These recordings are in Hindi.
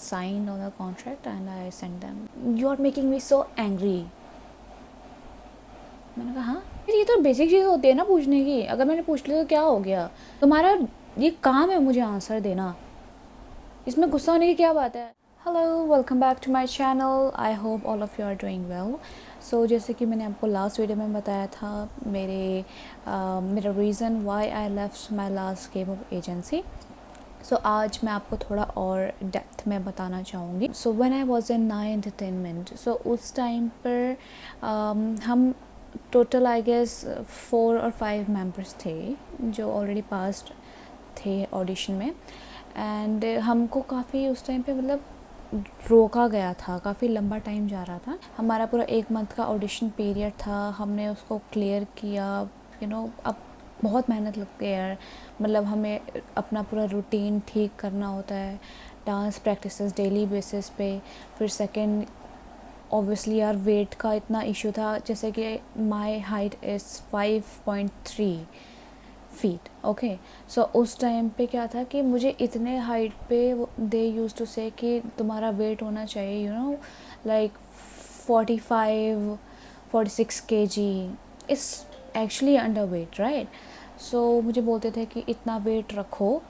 signed on the contract and I sent them. You are making me so angry. मैंने कहा हाँ, फिर ये तो बेसिक चीज़ होती है ना पूछने की, अगर मैंने पूछ लिया तो क्या हो गया, तुम्हारा ये काम है मुझे आंसर देना, इसमें गुस्सा होने की क्या बात है। Hello, welcome back to my channel, I hope all of you are doing well. So जैसे कि मैंने आपको लास्ट वीडियो में बताया था मेरा reason why I left my last game of agency. So आज मैं आपको थोड़ा और डेप्थ में बताना चाहूँगी। So when I was in nine entertainment, so उस टाइम पर हम टोटल आई गेस 4 और 5 मेंबर्स थे जो ऑलरेडी पास्ट थे ऑडिशन में। एंड हमको काफ़ी उस टाइम पे मतलब रोका गया था, काफ़ी लंबा टाइम जा रहा था। हमारा पूरा 1 मंथ का ऑडिशन पीरियड था, हमने उसको क्लियर किया। अब बहुत मेहनत लगती है यार, मतलब हमें अपना पूरा रूटीन ठीक करना होता है, डांस प्रैक्टिसेस डेली बेसिस पे। फिर सेकंड ऑब्वियसली यार वेट का इतना इशू था, जैसे कि my height is 5.3 feet. Okay, so उस टाइम पे क्या था कि मुझे इतने हाइट पे दे यूज टू से कि तुम्हारा वेट होना चाहिए like 45-46 kg is actually underweight, right. So मुझे बोलते थे कि इतना वेट रखो।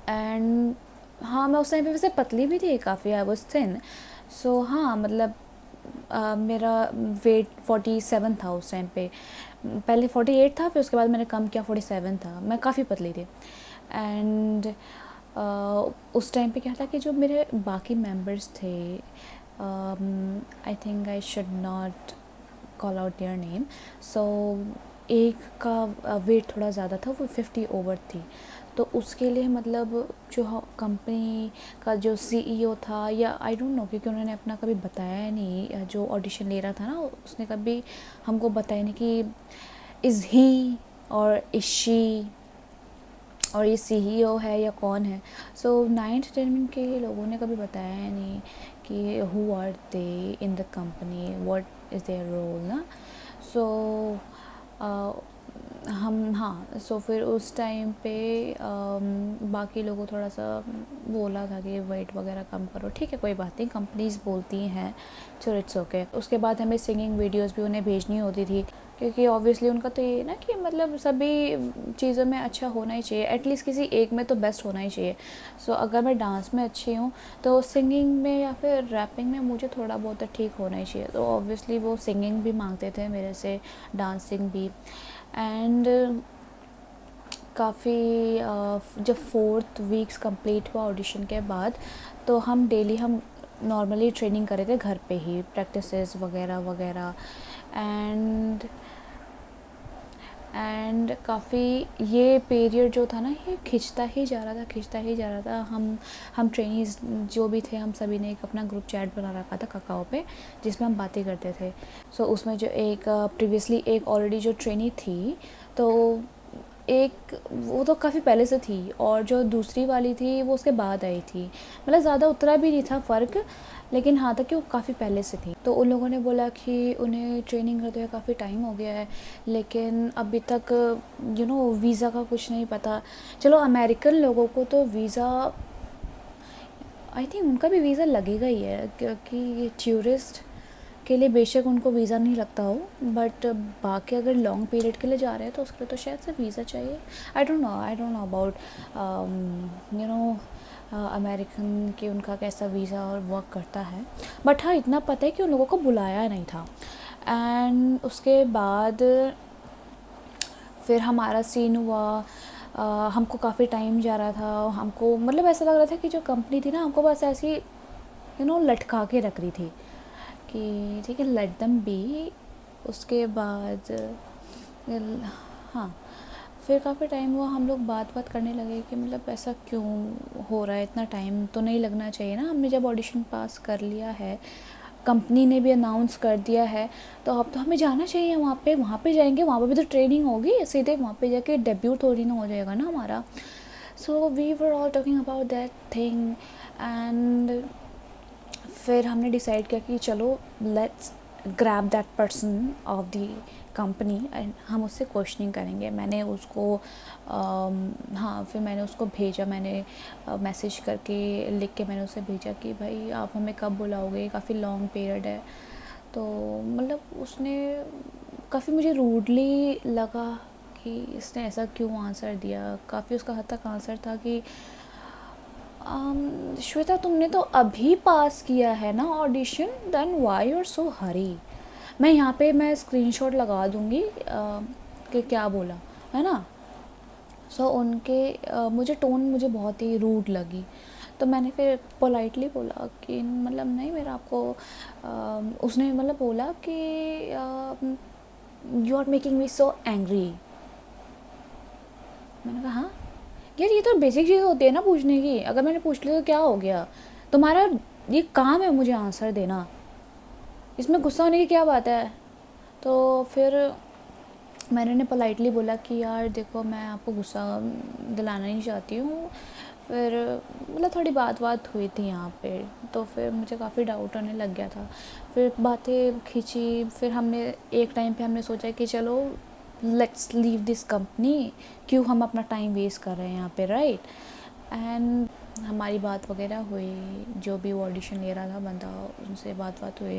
एंड हाँ, मैं उस टाइम पे वैसे पतली भी थी काफ़ी, आई वाज थिन। सो हाँ, मतलब मेरा वेट 47 था उस टाइम पे। पहले 48 था, फिर उसके बाद मैंने कम किया, 47 था। मैं काफ़ी पतली थी। एंड उस टाइम पे क्या था कि जो मेरे बाकी मेंबर्स थे, I think I should not call out their name. So एक का वेट थोड़ा ज़्यादा था, वो 50 ओवर थी। तो उसके लिए मतलब जो कंपनी का जो सीईओ था, या आई डोंट नो, क्योंकि उन्होंने अपना कभी बताया नहीं, जो ऑडिशन ले रहा था ना उसने कभी हमको बताया नहीं कि इज़ ही और इज़ शी, और ये सीईओ है या कौन है। सो 9 एंटरटेनमेंट के लोगों ने कभी बताया नहीं कि who are they in the company, what is their role ना। सो हम हाँ, सो फिर उस टाइम पे बाकी लोगों थोड़ा सा बोला था कि वेट वगैरह कम करो, ठीक है कोई बात नहीं, कंपनीज बोलती हैं, चलो इट्स ओके। उसके बाद हमें सिंगिंग वीडियोस भी उन्हें भेजनी होती थी, क्योंकि ऑब्वियसली उनका तो ये ना कि मतलब सभी चीज़ों में अच्छा होना ही चाहिए, एटलीस्ट किसी एक में तो बेस्ट होना ही चाहिए। सो अगर मैं डांस में अच्छी हूँ तो सिंगिंग में या फिर रैपिंग में मुझे थोड़ा बहुत ठीक होना ही चाहिए। तो ऑब्वियसली वो सिंगिंग भी मांगते थे मेरे से, डांसिंग भी। एंड काफ़ी जब 4th वीक्स कंप्लीट हुआ ऑडिशन के बाद, तो हम डेली हम नॉर्मली ट्रेनिंग कर रहे थे घर पे ही, प्रैक्टिसेस वगैरह वगैरह। एंड काफ़ी ये पीरियड जो था ना, ये खिंचता ही जा रहा था, खिंचता ही जा रहा था। हम ट्रेनीज़ जो भी थे, हम सभी ने एक अपना ग्रुप चैट बना रखा था काकाओ पे, जिसमें हम बातें करते थे। सो उसमें जो एक प्रीवियसली एक ऑलरेडी जो ट्रेनी थी, तो एक वो तो काफ़ी पहले से थी, और जो दूसरी वाली थी वो उसके बाद आई थी। मतलब ज़्यादा उतना भी नहीं था फ़र्क, लेकिन हाँ था कि वो काफ़ी पहले से थी। तो उन लोगों ने बोला कि उन्हें ट्रेनिंग करते हुए काफ़ी टाइम हो गया है, लेकिन अभी तक वीज़ा का कुछ नहीं पता। चलो अमेरिकन लोगों को तो वीज़ा, आई थिंक उनका भी वीज़ा लगेगा ही है, क्योंकि टूरिस्ट के लिए बेशक उनको वीज़ा नहीं लगता हो, बट बाकी अगर लॉन्ग पीरियड के लिए जा रहे हैं तो उसके लिए तो शायद से वीज़ा चाहिए। आई डोंट नो अबाउट अमेरिकन कि उनका कैसा वीज़ा और वर्क करता है, बट हाँ इतना पता है कि उन लोगों को बुलाया नहीं था। एंड उसके बाद फिर हमारा सीन हुआ। हमको काफ़ी टाइम जा रहा था, हमको मतलब ऐसा लग रहा था कि जो कंपनी थी ना, हमको बस ऐसी लटका के रख रही थी कि ठीक है लेट देम बी। उसके बाद हाँ, फिर काफ़ी टाइम हुआ, हम लोग बात करने लगे कि मतलब ऐसा क्यों हो रहा है, इतना टाइम तो नहीं लगना चाहिए ना, हमने जब ऑडिशन पास कर लिया है, कंपनी ने भी अनाउंस कर दिया है, तो अब तो हमें जाना चाहिए वहाँ पे जाएंगे, वहाँ पे भी तो ट्रेनिंग होगी, सीधे वहाँ पे जाके डेब्यू थोड़ी ना हो जाएगा ना हमारा। So we were all talking about that thing. And फिर हमने डिसाइड किया कि चलो let's grab that person of the company and हम उससे क्वेश्चनिंग करेंगे। मैंने उसको हाँ, फिर मैंने उसको भेजा, मैंने मैसेज करके लिख के मैंने उसे भेजा कि भाई आप हमें कब बुलाओगे, काफ़ी लॉन्ग पीरियड है। तो मतलब उसने काफ़ी, मुझे रूडली लगा कि इसने ऐसा क्यों आंसर दिया। काफ़ी उसका हद तक आंसर था कि श्वेता तुमने तो अभी पास किया है ना audition, then why you are so hurry. मैं यहाँ पे मैं स्क्रीनशॉट लगा दूँगी कि क्या बोला है ना। सो उनके मुझे टोन मुझे बहुत ही रूड लगी। तो मैंने फिर पोलाइटली बोला कि मतलब नहीं, मेरा आपको उसने मतलब बोला कि you are making me so angry. मैंने कहा हाँ यार, ये तो बेसिक चीज़ होती है ना पूछने की। अगर मैंने पूछ लिया तो क्या हो गया, तुम्हारा ये काम है मुझे आंसर देना, इसमें गुस्सा होने की क्या बात है। तो फिर मैंने उन्हें पोलाइटली बोला कि यार देखो, मैं आपको गुस्सा दिलाना नहीं चाहती हूँ। फिर मतलब थोड़ी बात हुई थी यहाँ पे, तो फिर मुझे काफ़ी डाउट होने लग गया था। फिर बातें खींची, फिर हमने एक टाइम पे हमने सोचा कि चलो लेट्स लीव दिस कंपनी, क्यों हम अपना टाइम वेस्ट कर रहे हैं यहाँ पे, राइट। एंड हमारी बात वगैरह हुई, जो भी वो ऑडिशन ले रहा था बंदा, उनसे बात हुई।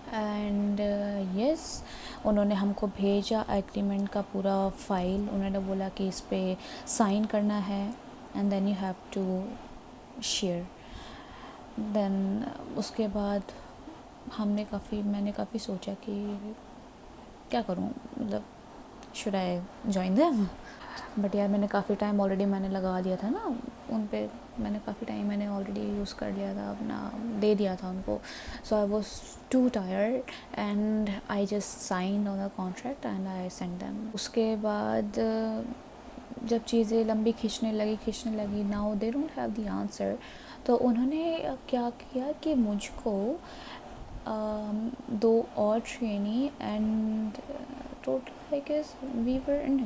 एंड यस, उन्होंने हमको भेजा एग्रीमेंट का पूरा फाइल। उन्होंने बोला कि इस पे साइन करना है and then you have to share. Then उसके बाद मैंने काफ़ी सोचा कि क्या करूं, मतलब should I join them. But यार मैंने काफ़ी टाइम ऑलरेडी मैंने लगा दिया था ना उन पे, मैंने काफ़ी टाइम मैंने ऑलरेडी यूज़ कर लिया था अपना, दे दिया था उनको। So I was too tired and I just sign on the contract and I send them. उसके बाद जब चीज़ें लंबी खींचने लगी, now they don't have the answer. तो उन्होंने क्या किया कि मुझको दो और trainee and total I guess we were in,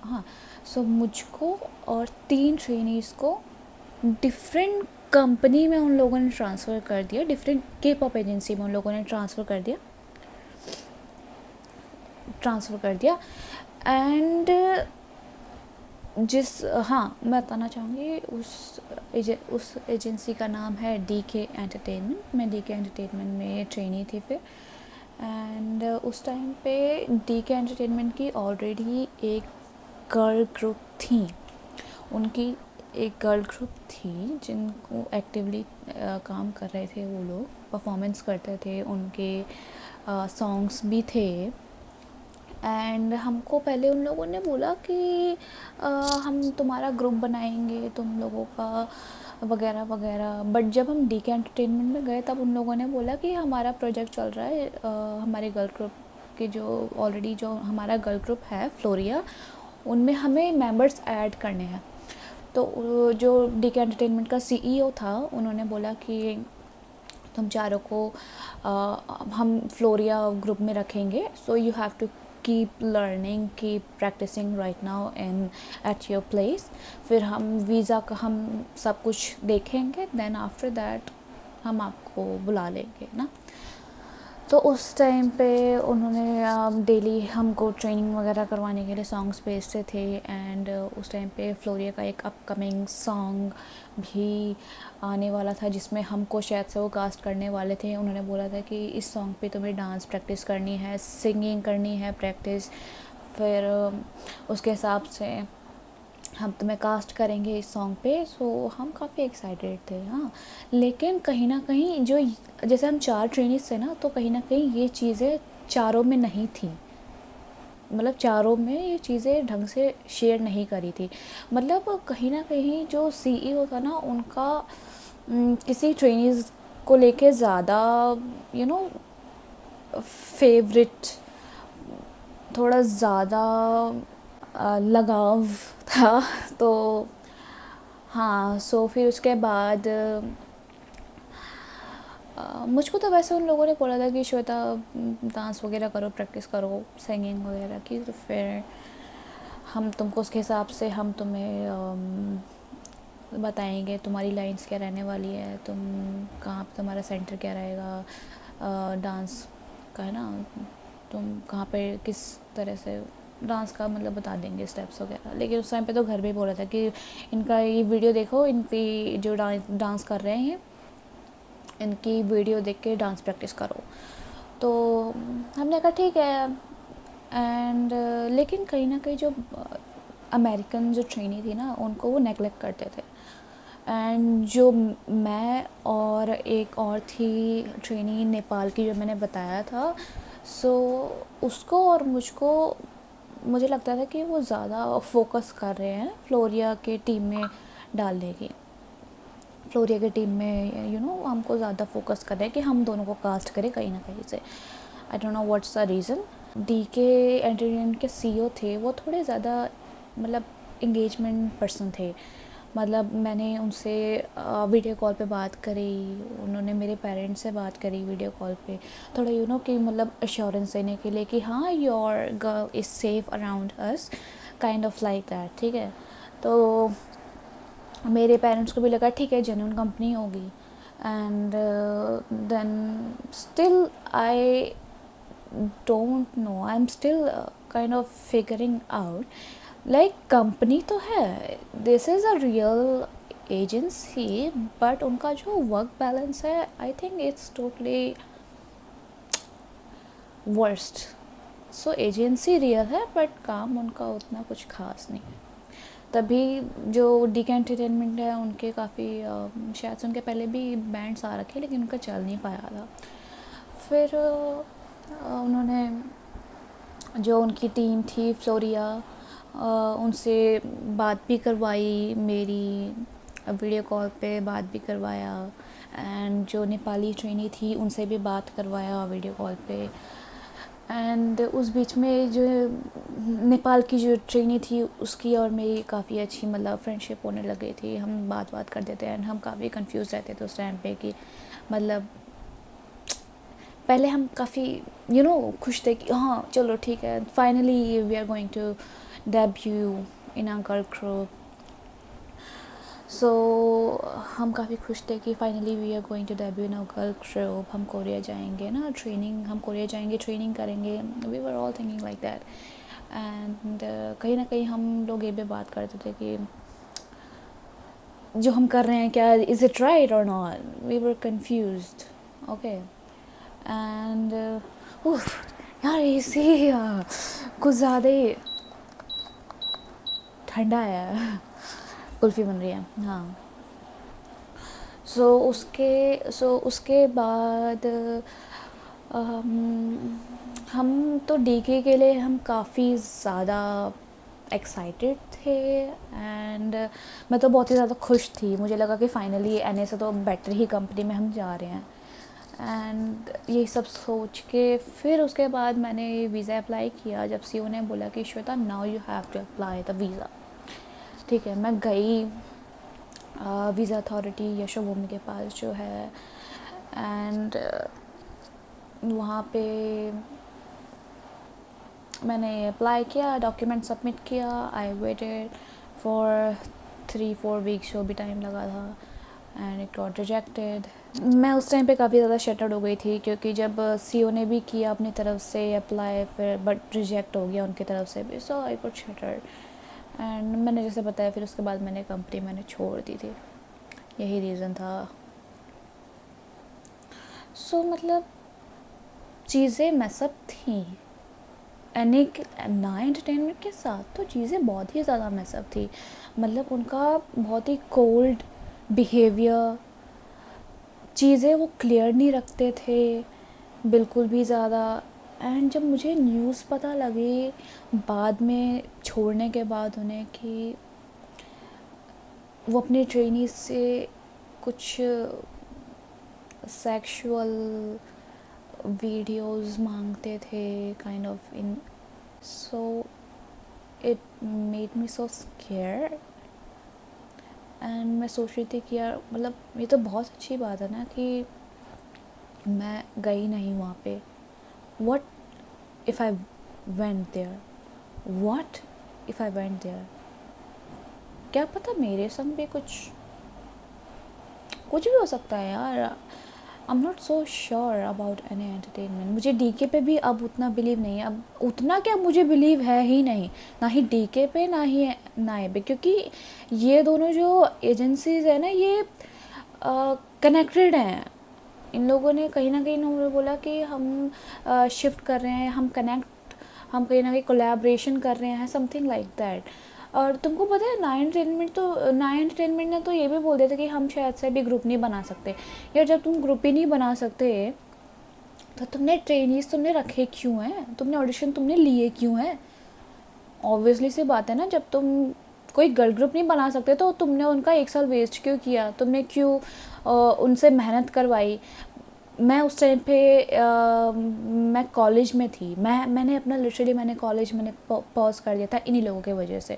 हाँ, सो मुझको और 3 ट्रेनीज़ को डिफरेंट कंपनी में उन लोगों ने ट्रांसफ़र कर दिया, डिफरेंट के पॉप एजेंसी में उन लोगों ने ट्रांसफ़र कर दिया। एंड हाँ, मैं बताना चाहूँगी उस एजेंसी का नाम है DK एंटरटेनमेंट। मैं DK एंटरटेनमेंट में ट्रेनी थी फिर। एंड उस टाइम पे DK एंटरटेनमेंट की ऑलरेडी एक गर्ल ग्रुप थी, उनकी एक गर्ल ग्रुप थी जिनको एक्टिवली काम कर रहे थे, वो लोग परफॉर्मेंस करते थे, उनके सॉन्ग्स भी थे। एंड हमको पहले उन लोगों ने बोला कि हम तुम्हारा ग्रुप बनाएंगे तुम लोगों का वगैरह वगैरह। बट जब हम DK एंटरटेनमेंट में गए तब उन लोगों ने बोला कि हमारा प्रोजेक्ट चल रहा है, हमारे गर्ल ग्रुप के जो हमारा गर्ल ग्रुप है फ्लोरिया, उनमें हमें मेंबर्स ऐड करने हैं। तो जो DK एंटरटेनमेंट का CEO था, उन्होंने बोला कि तुम चारों को हम फ्लोरिया ग्रुप में रखेंगे, so you have to keep learning, keep practicing right now in at your place. फिर हम वीज़ा का हम सब कुछ देखेंगे, देन आफ्टर दैट हम आपको बुला लेंगे ना। तो उस टाइम पे उन्होंने डेली हमको ट्रेनिंग वगैरह करवाने के लिए सॉन्ग्स भेजते थे। एंड उस टाइम पे फ्लोरिया का एक अपकमिंग सॉन्ग भी आने वाला था जिसमें हमको शायद से वो कास्ट करने वाले थे। उन्होंने बोला था कि इस सॉन्ग पे तुम्हें डांस प्रैक्टिस करनी है, सिंगिंग करनी है प्रैक्टिस, फिर उसके हिसाब से हम तुम्हें कास्ट करेंगे इस सॉन्ग पे। सो हम काफ़ी एक्साइटेड थे, हाँ। लेकिन कहीं ना कहीं जो, जैसे हम 4 ट्रेनिस थे ना, तो कहीं ना कहीं ये चीज़ें चारों में नहीं थी, मतलब चारों में ये चीज़ें ढंग से शेयर नहीं करी थी। मतलब कहीं ना कहीं जो CEO था ना, उनका किसी ट्रेनिस को लेके ज़्यादा फेवरेट, थोड़ा ज़्यादा लगाव था। तो हाँ, सो फिर उसके बाद मुझको तो वैसे उन लोगों ने बोला था कि श्वेता डांस वगैरह करो, प्रैक्टिस करो सिंगिंग वगैरह की। तो फिर हम तुमको उसके हिसाब से हम तुम्हें बताएंगे तुम्हारी लाइंस क्या रहने वाली है, तुम्हारा सेंटर क्या रहेगा डांस का, है ना। तुम कहाँ पे किस तरह से डांस का मतलब बता देंगे स्टेप्स वगैरह। लेकिन उस टाइम पे तो घर भी बोला था कि इनका ये वीडियो देखो, इनकी जो डांस कर रहे हैं इनकी वीडियो देख के डांस प्रैक्टिस करो। तो हमने कहा ठीक है। एंड लेकिन कहीं ना कहीं जो अमेरिकन जो ट्रेनी थी ना उनको वो नेगलेक्ट करते थे। एंड जो मैं और एक और थी ट्रेनी नेपाल की जो मैंने बताया था, सो उसको और मुझको मुझे लगता था कि वो ज़्यादा फोकस कर रहे हैं फ्लोरिया के टीम में डालने की। फ्लोरिया की टीम में हमको ज़्यादा फोकस कर रहे हैं कि हम दोनों को कास्ट करें कहीं ना कहीं से। I don't know what's the reason. DK Entertainment के सीईओ थे, वो थोड़े ज़्यादा मतलब इंगेजमेंट पर्सन थे। मतलब मैंने उनसे वीडियो कॉल पे बात करी, उन्होंने मेरे पेरेंट्स से बात करी वीडियो कॉल पे, थोड़ा कि मतलब अश्योरेंस देने के लिए कि हाँ your girl is safe around us, kind of like that. ठीक है, तो मेरे पेरेंट्स को भी लगा ठीक है जेन्युइन कंपनी होगी। And then still I don't know, I am still kind of figuring out like company तो है, this is a real agency, but उनका जो वर्क बैलेंस है I think it's totally worst. So agency real है बट काम उनका उतना कुछ खास नहीं है। तभी जो डीके एंटरटेनमेंट है उनके काफ़ी शायद से उनके पहले भी बैंड्स आ रखे लेकिन उनका चल नहीं पाया था। फिर उन्होंने जो उनकी टीम थी फ्लोरिया, उनसे बात भी करवाई, मेरी वीडियो कॉल पे बात भी करवाया। एंड जो नेपाली ट्रेनी थी उनसे भी बात करवाया वीडियो कॉल पे। एंड उस बीच में जो नेपाल की जो ट्रेनी थी उसकी और मेरी काफ़ी अच्छी मतलब फ्रेंडशिप होने लगी थी, हम बात करते थे। एंड हम काफ़ी कंफ्यूज रहते थे उस टाइम पे कि मतलब पहले हम काफ़ी खुश थे कि हाँ चलो ठीक है finally we are going to debut in a girl group. So हम काफ़ी खुश थे कि finally we are going to debut in a girl group, हम कोरिया जाएंगे ना ट्रेनिंग, हम कोरिया जाएंगे ट्रेनिंग करेंगे। We were all thinking like that. And कहीं ना कहीं हम लोग ये भी बात करते थे कि जो हम कर रहे हैं क्या इज़ इट राइट और not, we were confused. Okay. And यार इसी कुछ ज़्यादा ही ठंडा है। कुल्फ़ी बन रही है हाँ। सो उसके बाद हम तो डीके के लिए हम काफ़ी ज़्यादा एक्साइटेड थे। एंड मैं तो बहुत ही ज़्यादा खुश थी, मुझे लगा कि फ़ाइनली एनए से तो बेटर ही कंपनी में हम जा रहे हैं। एंड ये सब सोच के फिर उसके बाद मैंने वीज़ा अप्लाई किया जब सीओ ने बोला कि Shweta now you have to apply the visa. ठीक है, मैं गई वीज़ा अथॉरिटी यशोभूमि के पास जो है। एंड वहाँ पे मैंने अप्लाई किया, डॉक्यूमेंट सबमिट किया। आई वेटेड फॉर 3-4 वीक्स जो भी टाइम लगा था एंड इट गॉट रिजेक्टेड। मैं उस टाइम पे काफ़ी ज़्यादा शटर्ड हो गई थी क्योंकि जब सीओ ने भी किया अपनी तरफ से अप्लाई फिर बट रिजेक्ट हो गया उनकी तरफ से भी, सो आई गॉट शटर्ड। एंड मैंने जैसे बताया फिर उसके बाद मैंने कंपनी मैंने छोड़ दी थी, यही रीज़न था। सो मतलब चीज़ें मैसअप थी ना एंटरटेनमेंट के साथ, तो चीज़ें बहुत ही ज़्यादा मैसअप थी। मतलब उनका बहुत ही कोल्ड बिहेवियर, चीज़ें वो क्लियर नहीं रखते थे बिल्कुल भी ज़्यादा। एंड जब मुझे न्यूज़ पता लगी बाद में छोड़ने के बाद उन्हें कि वो अपनी ट्रेनी से कुछ सेक्सुअल वीडियोस मांगते थे kind of in, so it made me so square. And मैं सोच रही थी कि यार मतलब ये तो बहुत अच्छी बात है ना कि मैं गई नहीं वहाँ पे। What if I went there, what if I went there, क्या पता मेरे संग भी कुछ भी हो सकता है यार। I am not so sure about any entertainment. मुझे डीके पे भी अब उतना बिलीव नहीं है, अब उतना क्या मुझे बिलीव है ही नहीं, ना ही डीके पे ना ही नाए पे, क्योंकि ये दोनों जो एजेंसीज़ है ना ये कनेक्टेड हैं। इन लोगों ने कहीं ना कहीं उन्होंने बोला कि हम शिफ्ट कर रहे हैं, हम कहीं ना कहीं कोलैबोरेशन कर रहे हैं, समथिंग लाइक दैट। और तुमको पता है नाइन एंटरटेनमेंट ने तो ये भी बोल दिया था कि हम शायद से भी ग्रुप नहीं बना सकते। यार जब तुम ग्रुप ही नहीं बना सकते तो तुमने ट्रेनीज तुमने रखे क्यों हैं, तुमने ऑडिशन तुमने लिए क्यों हैं? ऑब्वियसली सी बात है ना, जब तुम कोई गर्ल ग्रुप नहीं बना सकते तो तुमने उनका 1 साल वेस्ट क्यों किया, तुमने क्यों उनसे मेहनत करवाई। मैं उस टाइम पे मैं कॉलेज में थी, मैंने अपना लिटरली मैंने कॉलेज मैंने पॉज कर दिया था इन्हीं लोगों की वजह से।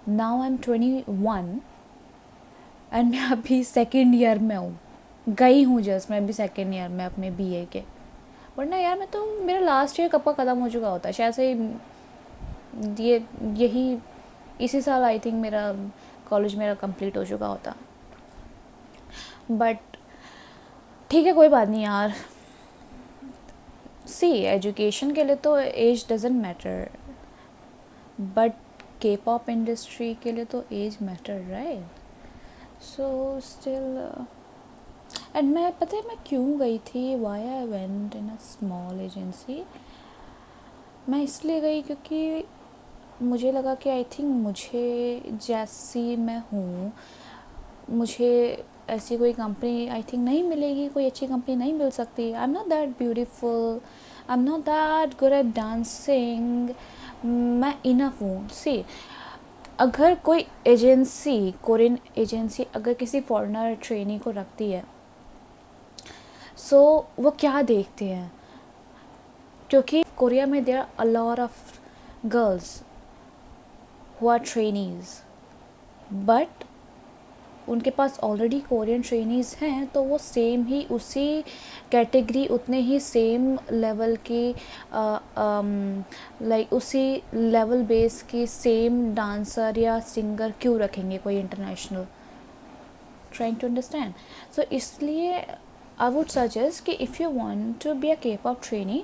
नाउ आई एम 21 एंड मैं अभी सेकेंड ईयर में हूँ, गई हूँ जस्ट मैं अभी सेकेंड ईयर में अपने बीए के। वरना यार मैं तो मेरा लास्ट ईयर कब का ख़त्म हो चुका होता है शायद से। ये यही इसी साल आई थिंक मेरा कॉलेज मेरा कंप्लीट हो चुका होता। बट ठीक है, कोई बात नहीं यार। सी एजुकेशन के लिए तो age doesn't matter, but K pop industry के लिए तो age matter, right? So still and मैं पता है मैं क्यों गई थी, why I went in a small agency. मैं इसलिए गई क्योंकि मुझे लगा कि आई थिंक मुझे जैसी मैं हूँ, मुझे ऐसी कोई कंपनी आई थिंक नहीं मिलेगी, कोई अच्छी कंपनी नहीं मिल सकती। I am not that beautiful, I am not that good at dancing, मैं इनफ हूँ। सी अगर कोई एजेंसी, कोरियन एजेंसी अगर किसी फॉरेनर ट्रेनी को रखती है, सो वो क्या देखते हैं, क्योंकि कोरिया में there are a lot of girls who are trainees, but उनके पास ऑलरेडी कोरियन ट्रेनीज़ हैं, तो वो सेम ही उसी कैटेगरी उतने ही सेम लेवल की लाइक उसी लेवल बेस की सेम डांसर या सिंगर क्यों रखेंगे कोई international? Trying to understand. So इसलिए आई वुड सजेस्ट कि if you want to be a K pop trainee,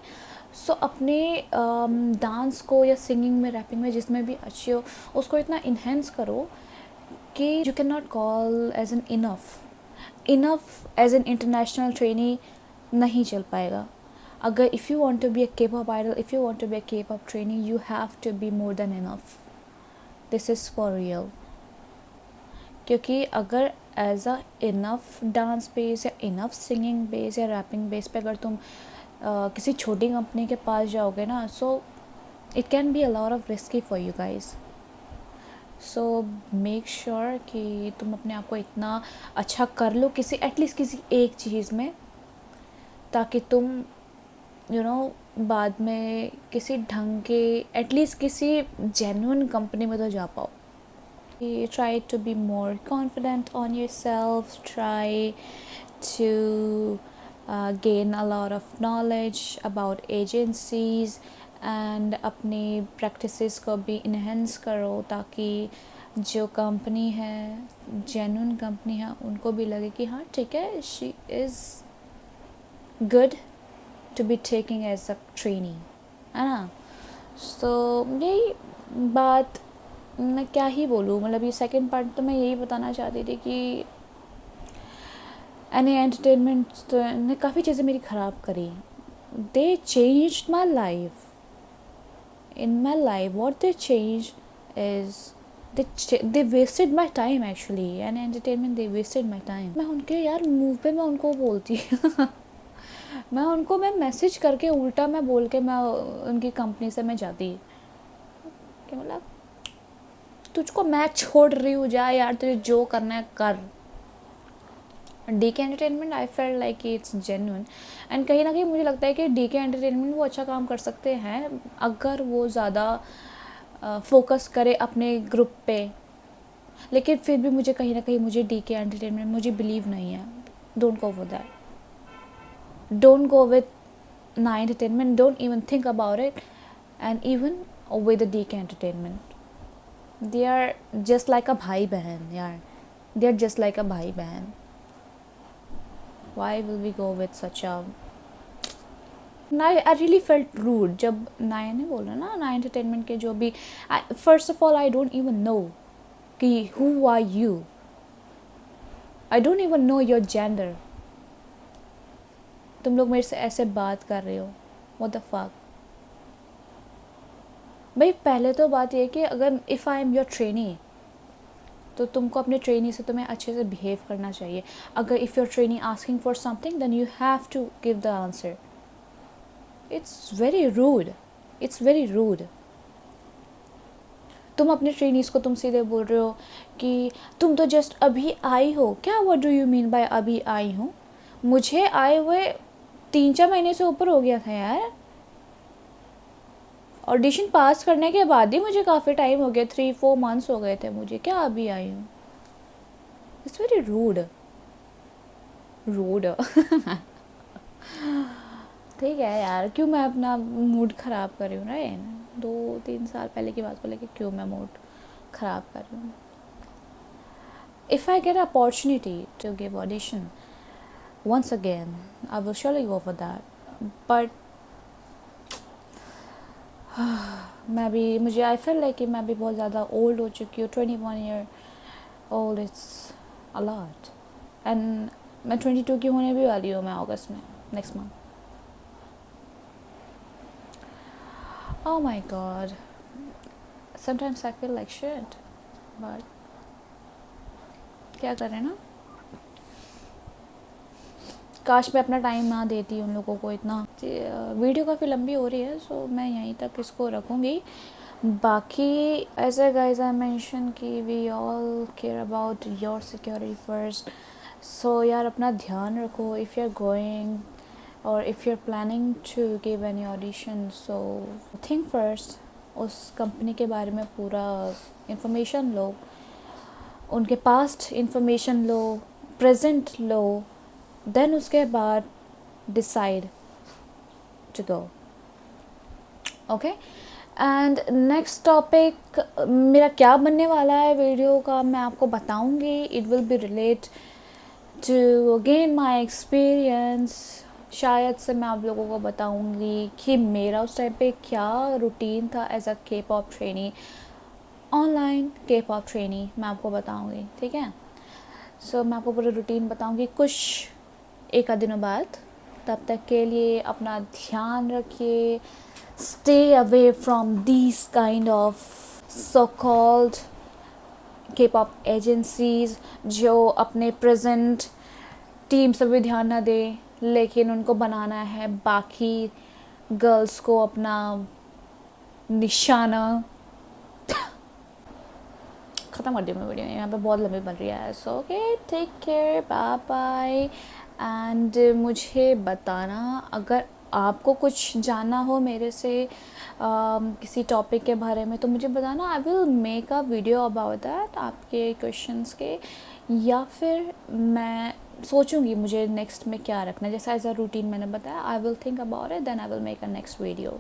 सो अपने डांस को या सिंगिंग में, रैपिंग में, जिसमें भी अच्छी हो, उसको इतना इन्हेंस करो कि you can not call as an enough as an international trainee नहीं चल पाएगा। अगर if you want to be a K pop idol, if you want to be a K pop trainee, you have to be more than enough. This is for real. क्योंकि अगर as a enough dance base या इनफ सिंगिंग बेस या रैपिंग बेस पे अगर तुम किसी छोटी कंपनी के पास जाओगे ना, so it can be a lot of risky for you guys. So make sure कि तुम अपने आप को इतना अच्छा कर लो किसी एटलीस्ट किसी एक चीज़ में, ताकि तुम बाद में किसी ढंग के एटलीस्ट किसी जेन्युइन कंपनी में तो जा पाओ। Try to be more confident on yourself, try to gain a lot of knowledge about agencies and अपनी practices को भी enhance करो, ताकि जो कंपनी है, जेन्युइन कंपनी है, उनको भी लगे कि हाँ ठीक है, she is good to be taking as a trainee, है ना? So यही बात मैं क्या ही बोलूँ, मतलब ये सेकंड पार्ट तो मैं यही बताना चाहती थी कि एनी एंटरटेनमेंट तो ने काफ़ी चीज़ें मेरी ख़राब करी। They changed my life, in my life what they change is they wasted my time actually, and entertainment they wasted my time। मैं उनके यार मुंह पे मैं उनको बोलती मैं मैसेज करके उल्टा मैं बोल के मैं उनकी कंपनी से मैं जाती कि मतलब तुझको मैं छोड़ रही हूँ, जा यार, तुझे जो करना है कर। DK entertainment I felt like it's genuine, and कहीं ना कहीं मुझे लगता है कि DK एंटरटेनमेंट वो अच्छा काम कर सकते हैं अगर वो ज़्यादा फोकस करे अपने ग्रुप पे। लेकिन फिर भी मुझे कहीं ना कहीं मुझे DK एंटरटेनमेंट मुझे बिलीव नहीं है। Don't go with that, don't go with nine entertainment, don't even think about it, and even with DK entertainment they are just like a भाई बहन यार, they are just like a भाई बहन। Why will we go with such a I really felt rude जब नाइन ने बोला ना, नाइन एंटरटेनमेंट के जो भी, first of all I don't even know कि who are you, I don't even know your gender, तुम लोग मेरे से ऐसे बात कर रहे हो, व्हाट द फक। भाई पहले तो बात ये कि अगर if I am your trainee तो तुमको अपने ट्रेनी से तुम्हें अच्छे से बिहेव करना चाहिए। अगर if your trainee asking for something then you have to give the answer. It's very rude, it's very rude. तुम अपने ट्रेनीज़ को तुम सीधे बोल रहे हो कि तुम तो जस्ट अभी आई हो। क्या what do you mean by अभी आई हूँ? मुझे आए हुए 3-4 महीने से ऊपर हो गया था यार। ऑडिशन पास करने के बाद ही मुझे काफ़ी टाइम हो गया, 3-4 मंथ्स हो गए थे मुझे। क्या अभी आई हूँ? It's very rude, rude. ठीक है यार, क्यों मैं अपना मूड ख़राब कर रही हूँ ना, 2-3 साल पहले की बात को लेके क्यों मैं मूड ख़राब कर रही हूँ। If I get opportunity to give audition once again I will surely go for that, but मुझे आई फील लाइक कि मैं भी बहुत ज़्यादा ओल्ड हो चुकी हूँ। 21 year old, it's a lot. And मैं 22 की होने भी वाली हूँ मैं अगस्त में, next month. Oh my god, sometimes I feel like shit, but क्या करें ना। काश मैं अपना टाइम ना देती उन लोगों को इतना। वीडियो काफ़ी लंबी हो रही है, सो मैं यहीं तक इसको रखूँगी। बाकी as a guys I mention कि we all care about your security first. So यार अपना ध्यान रखो। इफ़ यू आर गोइंग और if you are planning to give any audition, so think first. उस कंपनी के बारे में पूरा इंफॉर्मेशन लो, उनके पास्ट इंफॉर्मेशन लो, प्रेजेंट लो, देन उसके बाद decide to go. Okay, and next topic मेरा क्या बनने वाला है वीडियो का मैं आपको बताऊंगी। It will be relate to gain my experience. शायद से मैं आप लोगों को बताऊंगी कि मेरा उस टाइम पे क्या रूटीन था as a K pop trainee, online के पॉप ट्रेनी मैं आपको बताऊंगी। ठीक है, सो मैं आपको पूरा रूटीन बताऊंगी कुछ एक आध दिनों बाद। तब तक के लिए अपना ध्यान रखिए। Stay away from these kind of so called के पॉप एजेंसीज जो अपने प्रेजेंट टीम से भी ध्यान ना दे, लेकिन उनको बनाना है बाकी गर्ल्स को अपना निशाना। ख़त्म कर दी मैं वीडियो, यहाँ पे बहुत लंबी बन रही है। So okay, take care, bye bye. And मुझे बताना अगर आपको कुछ जानना हो मेरे से किसी टॉपिक के बारे में, तो मुझे बताना। आई will make a video about that, आपके क्वेश्चंस के, या फिर मैं सोचूंगी मुझे नेक्स्ट में क्या रखना है। जैसा एज अ रूटीन मैंने बताया, I will think about it, then I will make a next video.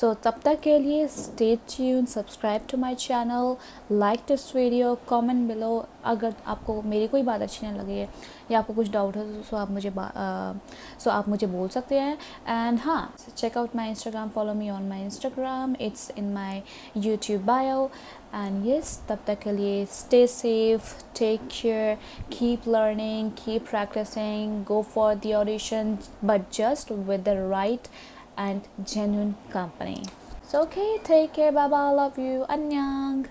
So तब तक के लिए stay tune, subscribe to my channel, like this video, comment below. अगर आपको मेरी कोई बात अच्छी नहीं लगी है या आपको कुछ डाउट हो सो आप मुझे बोल सकते हैं। एंड हाँ, check out my Instagram, follow me on my Instagram, it's in my YouTube bio. And yes, तब तक के लिए stay safe, take care, keep learning, keep practicing, go for the audition, but just with the right and genuine company. So okay, take care, bye bye, love you, annyeong.